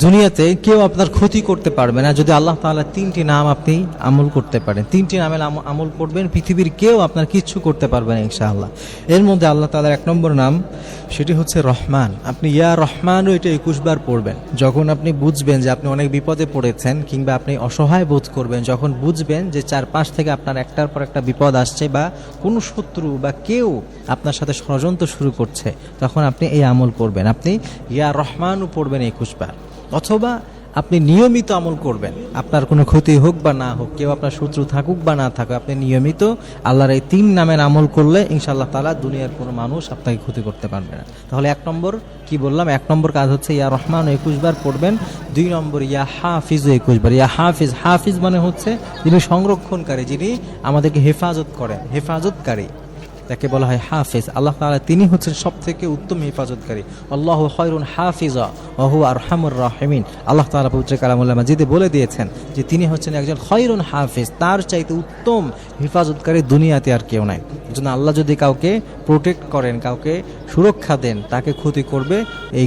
দুনিয়াতে কেউ আপনার ক্ষতি করতে পারবে না যদি আল্লাহ তাআলা তিনটি নাম আপনি আমল করতে পারেন। তিনটি নামের আমল করবেন, পৃথিবীর কেউ আপনার কিচ্ছু করতে পারবে না ইনশাআল্লাহ। এর মধ্যে আল্লাহ তাআলার এক নম্বর নাম, সেটি হচ্ছে রহমান। আপনি ইয়া রহমানও এটা 21 বার পড়বেন। যখন আপনি বুঝবেন যে আপনি অনেক বিপদে পড়েছেন কিংবা আপনি অসহায় বোধ করবেন, যখন বুঝবেন যে চারপাশ থেকে আপনার একটার পর একটা বিপদ আসছে বা কোনো শত্রু বা কেউ আপনার সাথে ষড়যন্ত্র শুরু করছে, তখন আপনি এই আমল করবেন। আপনি ইয়া রহমানও পড়বেন 21 বার। অথবা আপনি নিয়মিত আমল করবেন, আপনার কোনো ক্ষতি হোক বা না হোক, কেউ আপনার শত্রু থাকুক বা না থাকুক, আপনি নিয়মিত আল্লাহর এই তিন নামের আমল করলে ইনশাআল্লাহ তাআলা দুনিয়ার কোনো মানুষ আপনাকে ক্ষতি করতে পারবে না। তাহলে এক নম্বর কি বললাম, এক নম্বর কাজ হচ্ছে ইয়া রহমান 21 বার পড়বেন। 2 নম্বর ইয়া হাফিজ 21 বার। ইয়া হাফিজ, হাফিজ মানে হচ্ছে যিনি সংরক্ষণকারী, যিনি আমাদেরকে হেফাজত করেন, হেফাজতকারী, তাকে বলা হয় হাফিজ। আল্লাহ তাআলা তিনি হচ্ছেন সবথেকে উত্তম হেফাজতকারী। আল্লাহু খায়রুন হাফিজা ওয়া হুয়া আরহামুর রাহিমিন। আল্লাহ তাআলা পবিত্র কালামুল মাজিদে বলে দিয়েছেন যে তিনি হচ্ছেন একজন খায়রুন হাফিজ, তার চাইতে উত্তম হেফাজতকারী দুনিয়াতে আর কেউ নাই। এজন্য আল্লাহ যদি কাউকে প্রোটেক্ট করেন, কাউকে সুরক্ষা দেন, তাকে ক্ষতি করবে এই